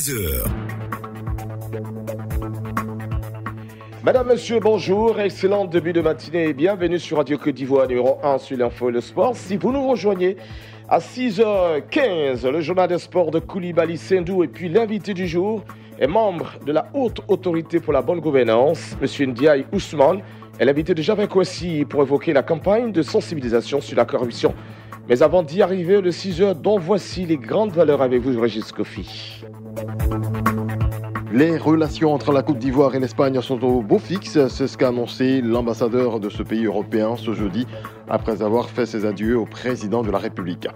6h. Madame, Monsieur, bonjour, excellent début de matinée et bienvenue sur Radio Côte d'Ivoire numéro 1 sur l'info et le sport. Si vous nous rejoignez à 6h15, le journal des sports de Koulibaly Sendou et puis l'invité du jour est membre de la haute autorité pour la bonne gouvernance, Monsieur Ndiaye Ousmane, est l'invité de Javel Kouessi pour évoquer la campagne de sensibilisation sur la corruption. Mais avant d'y arriver, le 6h, dont voici les grandes valeurs avec vous, Régis Kofi. Les relations entre la Côte d'Ivoire et l'Espagne sont au beau fixe, c'est ce qu'a annoncé l'ambassadeur de ce pays européen ce jeudi, après avoir fait ses adieux au président de la République.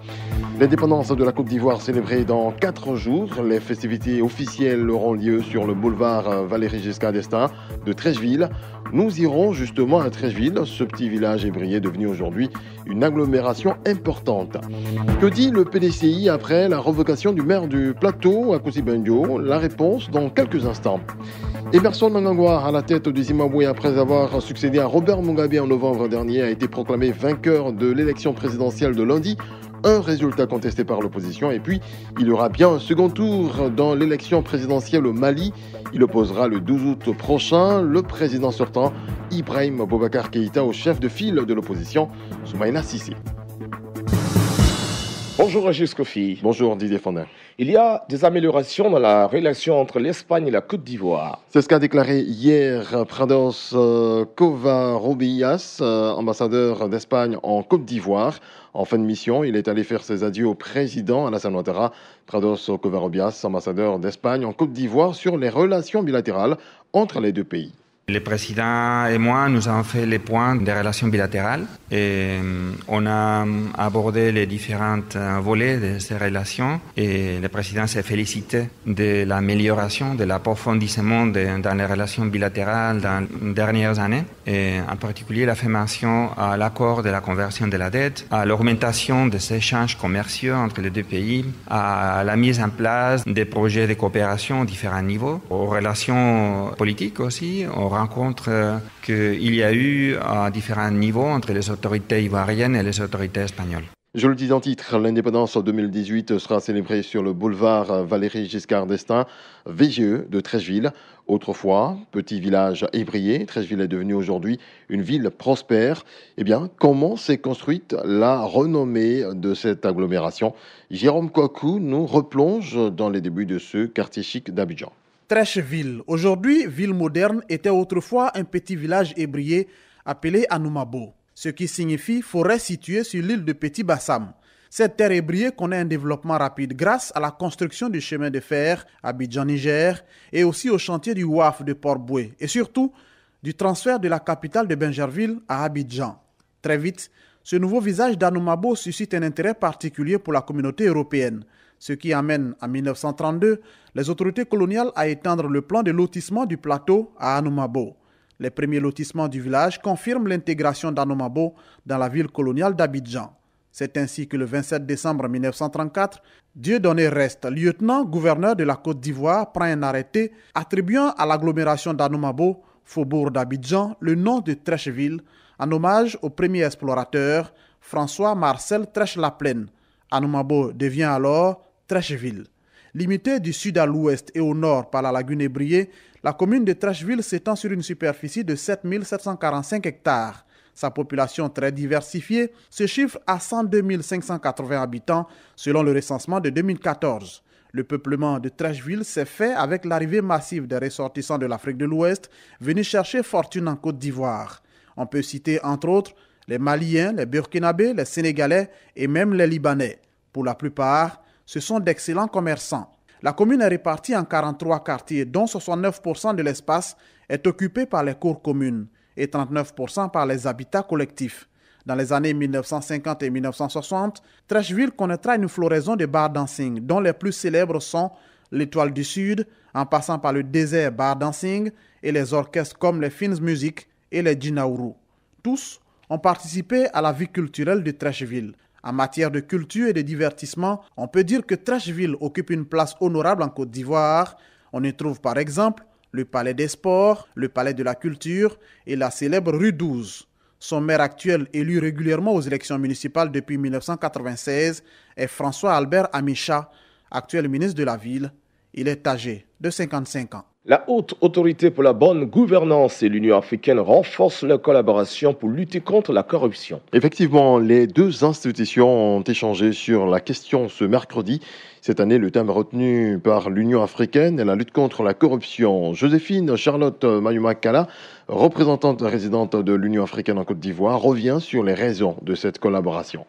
L'indépendance de la Côte d'Ivoire célébrée dans 4 jours, les festivités officielles auront lieu sur le boulevard Valéry Giscard d'Estaing de Treichville. Nous irons justement à Treichville, ce petit village ébrié devenu aujourd'hui une agglomération importante. Que dit le PDCI après la révocation du maire du plateau, Akossi Benjo? La réponse dans quelques instants. Emerson Mnangagwa, à la tête du Zimbabwe après avoir succédé à Robert Mugabe en novembre dernier, a été proclamé vainqueur de l'élection présidentielle de lundi. Un résultat contesté par l'opposition et puis il y aura bien un second tour dans l'élection présidentielle au Mali. Il opposera le 12 août prochain le président sortant Ibrahim Boubacar Keïta au chef de file de l'opposition Soumaïla Cissé. Bonjour Régis Kofi. Bonjour Didier Fondin. Il y a des améliorations dans la relation entre l'Espagne et la Côte d'Ivoire. C'est ce qu'a déclaré hier Prados Covarrubias, ambassadeur d'Espagne en Côte d'Ivoire. En fin de mission, il est allé faire ses adieux au président Alassane Ouattara. Prados Covarrubias, ambassadeur d'Espagne en Côte d'Ivoire, sur les relations bilatérales entre les deux pays. Le président et moi, nous avons fait les points des relations bilatérales et on a abordé les différents volets de ces relations et le président s'est félicité de l'amélioration, de l'approfondissement dans les relations bilatérales dans les dernières années et en particulier la fait mention à l'accord de la conversion de la dette, à l'augmentation des échanges commerciaux entre les deux pays, à la mise en place des projets de coopération à différents niveaux, aux relations politiques aussi, aux rencontres qu'il y a eu à différents niveaux entre les autorités ivoiriennes et les autorités espagnoles. Je le dis en titre, l'indépendance en 2018 sera célébrée sur le boulevard Valéry Giscard d'Estaing, VGE de Treichville. Autrefois, petit village ébrié, Treichville est devenu aujourd'hui une ville prospère. Eh bien, comment s'est construite la renommée de cette agglomération? Jérôme Kouakou nous replonge dans les débuts de ce quartier chic d'Abidjan. Treichville, aujourd'hui ville moderne, était autrefois un petit village ébrié appelé Anoumabo, ce qui signifie forêt située sur l'île de Petit Bassam. Cette terre ébriée connaît un développement rapide grâce à la construction du chemin de fer Abidjan-Niger et aussi au chantier du WAF de Port-Boué et surtout du transfert de la capitale de Bingerville à Abidjan. Très vite, ce nouveau visage d'Anoumabo suscite un intérêt particulier pour la communauté européenne, ce qui amène en 1932 les autorités coloniales à étendre le plan de lotissement du plateau à Anoumabo. Les premiers lotissements du village confirment l'intégration d'Anoumabo dans la ville coloniale d'Abidjan. C'est ainsi que le 27 décembre 1934, Dieudonné Reste, lieutenant-gouverneur de la Côte d'Ivoire, prend un arrêté attribuant à l'agglomération d'Anoumabo, faubourg d'Abidjan, le nom de Treichville, en hommage au premier explorateur François-Marcel Treichville. Anoumabo devient alors Treichville. Limitée du sud à l'ouest et au nord par la lagune ébriée, la commune de Treichville s'étend sur une superficie de 7 745 hectares. Sa population très diversifiée se chiffre à 102 580 habitants selon le recensement de 2014. Le peuplement de Treichville s'est fait avec l'arrivée massive des ressortissants de l'Afrique de l'Ouest venus chercher fortune en Côte d'Ivoire. On peut citer entre autres les Maliens, les Burkinabés, les Sénégalais et même les Libanais. Pour la plupart, ce sont d'excellents commerçants. La commune est répartie en 43 quartiers, dont 69% de l'espace est occupé par les cours communes et 39% par les habitats collectifs. Dans les années 1950 et 1960, Treichville connaîtra une floraison de bars dancing, dont les plus célèbres sont l'Étoile du Sud, en passant par le Désert Bar Dancing et les orchestres comme les Fins Music et les Djinaourou. Tous ont participé à la vie culturelle de Treichville. En matière de culture et de divertissement, on peut dire que Treichville occupe une place honorable en Côte d'Ivoire. On y trouve par exemple le Palais des Sports, le Palais de la Culture et la célèbre rue 12. Son maire actuel, élu régulièrement aux élections municipales depuis 1996, est François Albert Amicha, actuel ministre de la Ville. Il est âgé de 55 ans. La Haute Autorité pour la bonne gouvernance et l'Union africaine renforcent leur collaboration pour lutter contre la corruption. Effectivement, les deux institutions ont échangé sur la question ce mercredi. Cette année, le thème retenu par l'Union africaine est la lutte contre la corruption. Joséphine Charlotte Mayuma-Kala, représentante résidente de l'Union africaine en Côte d'Ivoire, revient sur les raisons de cette collaboration.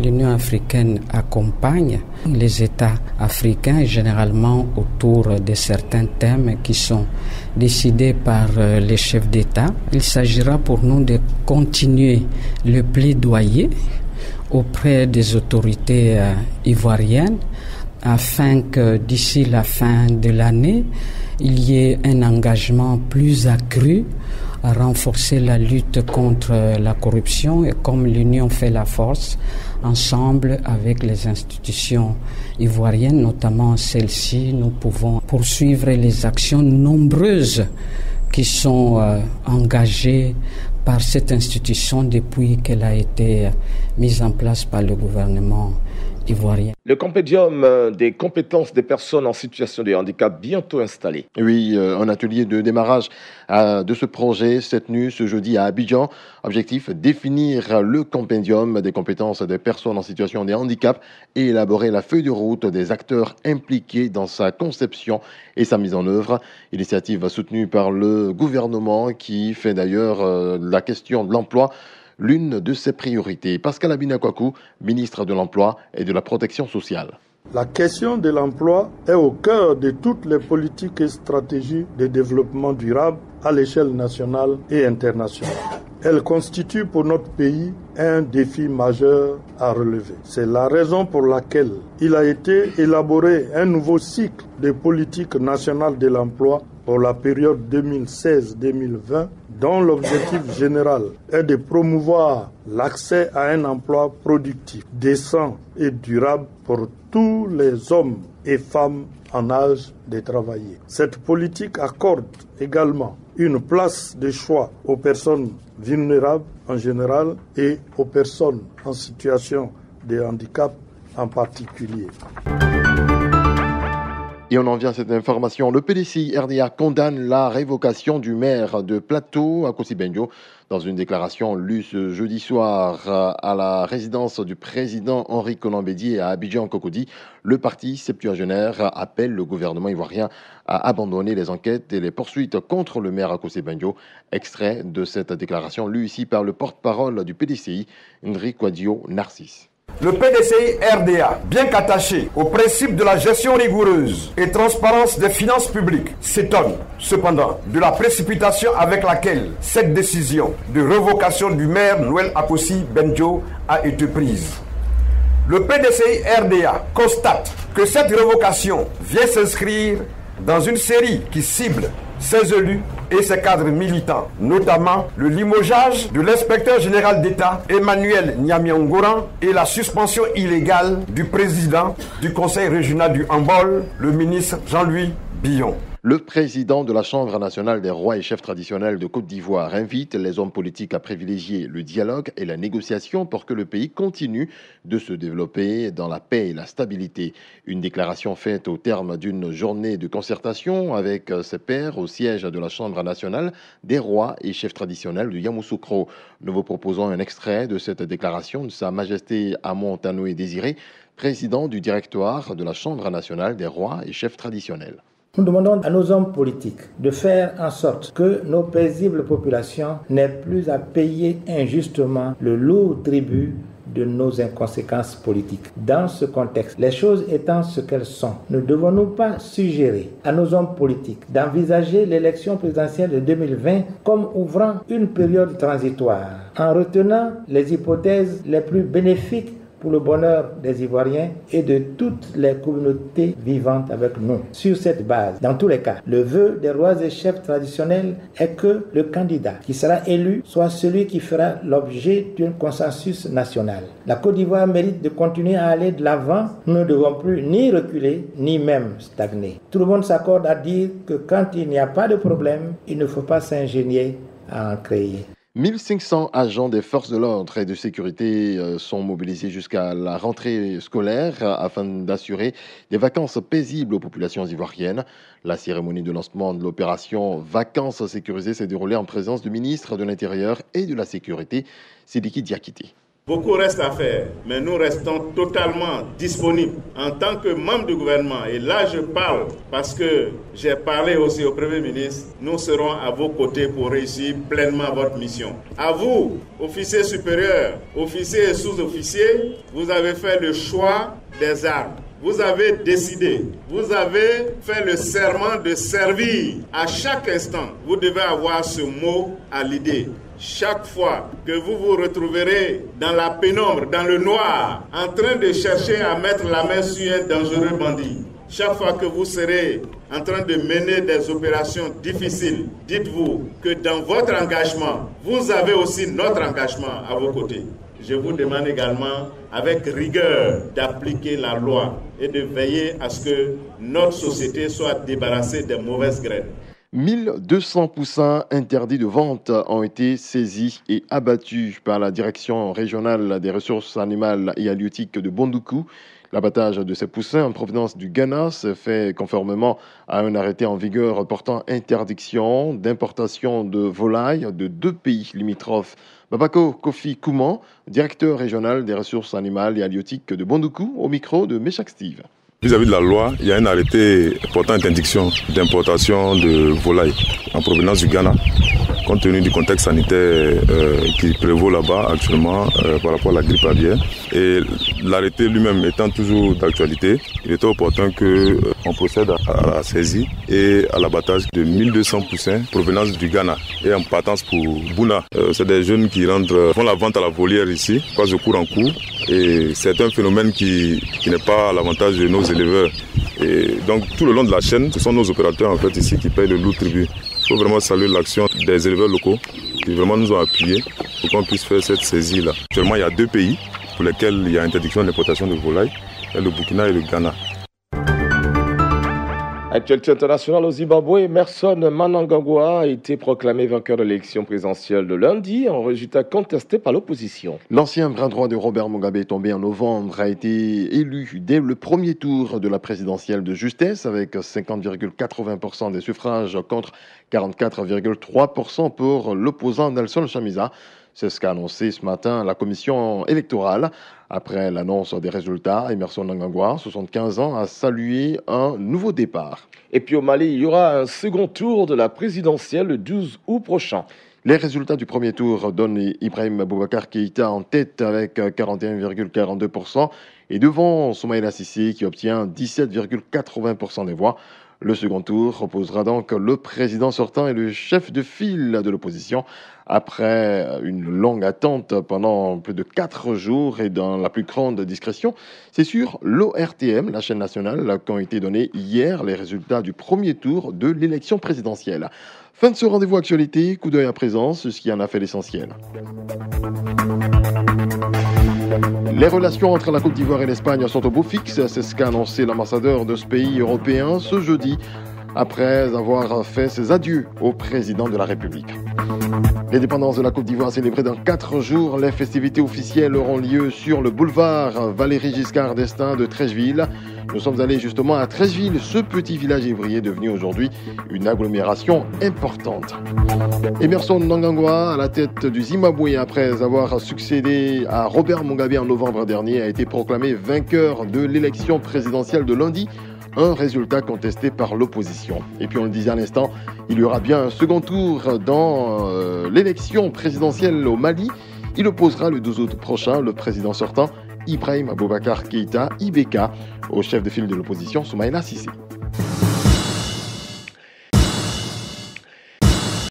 L'Union africaine accompagne les États africains généralement autour de certains thèmes qui sont décidés par les chefs d'État. Il s'agira pour nous de continuer le plaidoyer auprès des autorités ivoiriennes afin que d'ici la fin de l'année, il y ait un engagement plus accru à renforcer la lutte contre la corruption et comme l'Union fait la force, ensemble avec les institutions ivoiriennes, notamment celles-ci, nous pouvons poursuivre les actions nombreuses qui sont engagées par cette institution depuis qu'elle a été mise en place par le gouvernement ivoirien. Le compendium des compétences des personnes en situation de handicap bientôt installé. Oui, un atelier de démarrage de ce projet s'est tenu ce jeudi à Abidjan. Objectif, définir le compendium des compétences des personnes en situation de handicap et élaborer la feuille de route des acteurs impliqués dans sa conception et sa mise en œuvre. Initiative soutenue par le gouvernement qui fait d'ailleurs la question de l'emploi l'une de ses priorités. Pascal Abinakwakou, ministre de l'Emploi et de la Protection sociale. La question de l'emploi est au cœur de toutes les politiques et stratégies de développement durable à l'échelle nationale et internationale. Elle constitue pour notre pays un défi majeur à relever. C'est la raison pour laquelle il a été élaboré un nouveau cycle de politique nationale de l'emploi pour la période 2016-2020, dont l'objectif général est de promouvoir l'accès à un emploi productif, décent et durable pour tous les hommes et femmes en âge de travailler. Cette politique accorde également une place de choix aux personnes vulnérables en général et aux personnes en situation de handicap en particulier. Et on en vient à cette information. Le PDCI RDA condamne la révocation du maire de Plateau, Akosi Benjo. Dans une déclaration lue ce jeudi soir à la résidence du président Henri Konan Bédié à Abidjan-Cocody, le parti septuagénaire appelle le gouvernement ivoirien à abandonner les enquêtes et les poursuites contre le maire Akosi Benjo. Extrait de cette déclaration lue ici par le porte-parole du PDCI, Ndri Kwadio Narcisse. Le PDCI RDA, bien qu'attaché au principe de la gestion rigoureuse et transparence des finances publiques, s'étonne cependant de la précipitation avec laquelle cette décision de révocation du maire Noël Akosi Benjo a été prise. Le PDCI RDA constate que cette révocation vient s'inscrire dans une série qui cible ses élus et ses cadres militants, notamment le limogeage de l'inspecteur général d'État Emmanuel Nyamiangoran et la suspension illégale du président du conseil régional du Hambol, le ministre Jean-Louis Billon. Le président de la Chambre nationale des rois et chefs traditionnels de Côte d'Ivoire invite les hommes politiques à privilégier le dialogue et la négociation pour que le pays continue de se développer dans la paix et la stabilité. Une déclaration faite au terme d'une journée de concertation avec ses pairs au siège de la Chambre nationale des rois et chefs traditionnels de Yamoussoukro. Nous vous proposons un extrait de cette déclaration de Sa Majesté Amon Tanoé Désiré, président du directoire de la Chambre nationale des rois et chefs traditionnels. Nous demandons à nos hommes politiques de faire en sorte que nos paisibles populations n'aient plus à payer injustement le lourd tribut de nos inconséquences politiques. Dans ce contexte, les choses étant ce qu'elles sont, ne devons-nous pas suggérer à nos hommes politiques d'envisager l'élection présidentielle de 2020 comme ouvrant une période transitoire, en retenant les hypothèses les plus bénéfiques pour le bonheur des Ivoiriens et de toutes les communautés vivantes avec nous. Sur cette base, dans tous les cas, le vœu des rois et chefs traditionnels est que le candidat qui sera élu soit celui qui fera l'objet d'un consensus national. La Côte d'Ivoire mérite de continuer à aller de l'avant. Nous ne devons plus ni reculer, ni même stagner. Tout le monde s'accorde à dire que quand il n'y a pas de problème, il ne faut pas s'ingénier à en créer. 1500 agents des forces de l'ordre et de sécurité sont mobilisés jusqu'à la rentrée scolaire afin d'assurer des vacances paisibles aux populations ivoiriennes. La cérémonie de lancement de l'opération Vacances sécurisées s'est déroulée en présence du ministre de l'Intérieur et de la Sécurité, Sidiki Diakité. Beaucoup reste à faire, mais nous restons totalement disponibles en tant que membres du gouvernement. Et là, je parle parce que j'ai parlé aussi au Premier ministre. Nous serons à vos côtés pour réussir pleinement votre mission. À vous, officiers supérieurs, officiers et sous-officiers, vous avez fait le choix des armes. Vous avez décidé, vous avez fait le serment de servir. À chaque instant, vous devez avoir ce mot à l'idée. Chaque fois que vous vous retrouverez dans la pénombre, dans le noir, en train de chercher à mettre la main sur un dangereux bandit, chaque fois que vous serez en train de mener des opérations difficiles, dites-vous que dans votre engagement, vous avez aussi notre engagement à vos côtés. Je vous demande également, avec rigueur, d'appliquer la loi et de veiller à ce que notre société soit débarrassée des mauvaises graines. 1200 poussins interdits de vente ont été saisis et abattus par la direction régionale des ressources animales et halieutiques de Bondoukou. L'abattage de ces poussins en provenance du Ghana se fait conformément à un arrêté en vigueur portant interdiction d'importation de volailles de 2 pays limitrophes. Babako Kofi Kouman, directeur régional des ressources animales et halieutiques de Bondoukou, au micro de Meshak Steve. Vis-à-vis de la loi, il y a un arrêté portant interdiction d'importation de volailles en provenance du Ghana, compte tenu du contexte sanitaire qui prévaut là-bas actuellement par rapport à la grippe aviaire. Et l'arrêté lui-même étant toujours d'actualité, il était opportun qu'on procède à la saisie et à l'abattage de 1200 poussins provenance du Ghana et en partance pour Bouna. C'est des jeunes qui font la vente à la volière ici, passent de cours en cours. Et c'est un phénomène qui n'est pas à l'avantage de nos éleveurs. Et donc tout le long de la chaîne, ce sont nos opérateurs en fait ici qui payent le lourd tribut. Il faut vraiment saluer l'action des éleveurs locaux qui vraiment nous ont appuyés pour qu'on puisse faire cette saisie-là. Actuellement, il y a 2 pays pour lesquels il y a interdiction d'importation de volailles, le Burkina et le Ghana. Actualité internationale au Zimbabwe, Emmerson Mnangagwa a été proclamé vainqueur de l'élection présidentielle de lundi, un résultat contesté par l'opposition. L'ancien bras droit de Robert Mugabe, tombé en novembre, a été élu dès le premier tour de la présidentielle de justesse avec 50,80% des suffrages contre 44,3% pour l'opposant Nelson Chamisa. C'est ce qu'a annoncé ce matin la commission électorale. Après l'annonce des résultats, Emmerson Mnangagwa, 75 ans, a salué un nouveau départ. Et puis au Mali, il y aura un second tour de la présidentielle le 12 août prochain. Les résultats du premier tour donnent Ibrahim Boubacar Keïta en tête avec 41,42% et devant Soumaïla Cissé qui obtient 17,80% des voix. Le second tour opposera donc le président sortant et le chef de file de l'opposition. Après une longue attente pendant plus de 4 jours et dans la plus grande discrétion, c'est sur l'ORTM, la chaîne nationale, qu'ont été donnés hier les résultats du premier tour de l'élection présidentielle. Fin de ce rendez-vous actualité, coup d'œil à présent, ce qui en a fait l'essentiel. Les relations entre la Côte d'Ivoire et l'Espagne sont au beau fixe, c'est ce qu'a annoncé l'ambassadeur de ce pays européen ce jeudi, après avoir fait ses adieux au président de la République. L'indépendance de la Côte d'Ivoire célébrée dans 4 jours, les festivités officielles auront lieu sur le boulevard Valéry Giscard d'Estaing de Treichville. Nous sommes allés justement à Treichville, ce petit village évrier devenu aujourd'hui une agglomération importante. Emmerson Mnangagwa, à la tête du Zimbabwe, après avoir succédé à Robert Mugabe en novembre dernier, a été proclamé vainqueur de l'élection présidentielle de lundi. Un résultat contesté par l'opposition. Et puis on le disait à l'instant, il y aura bien un second tour dans l'élection présidentielle au Mali. Il opposera le 12 août prochain le président sortant Ibrahim Boubacar Keïta, IBK, au chef de file de l'opposition Soumaïla Cissé.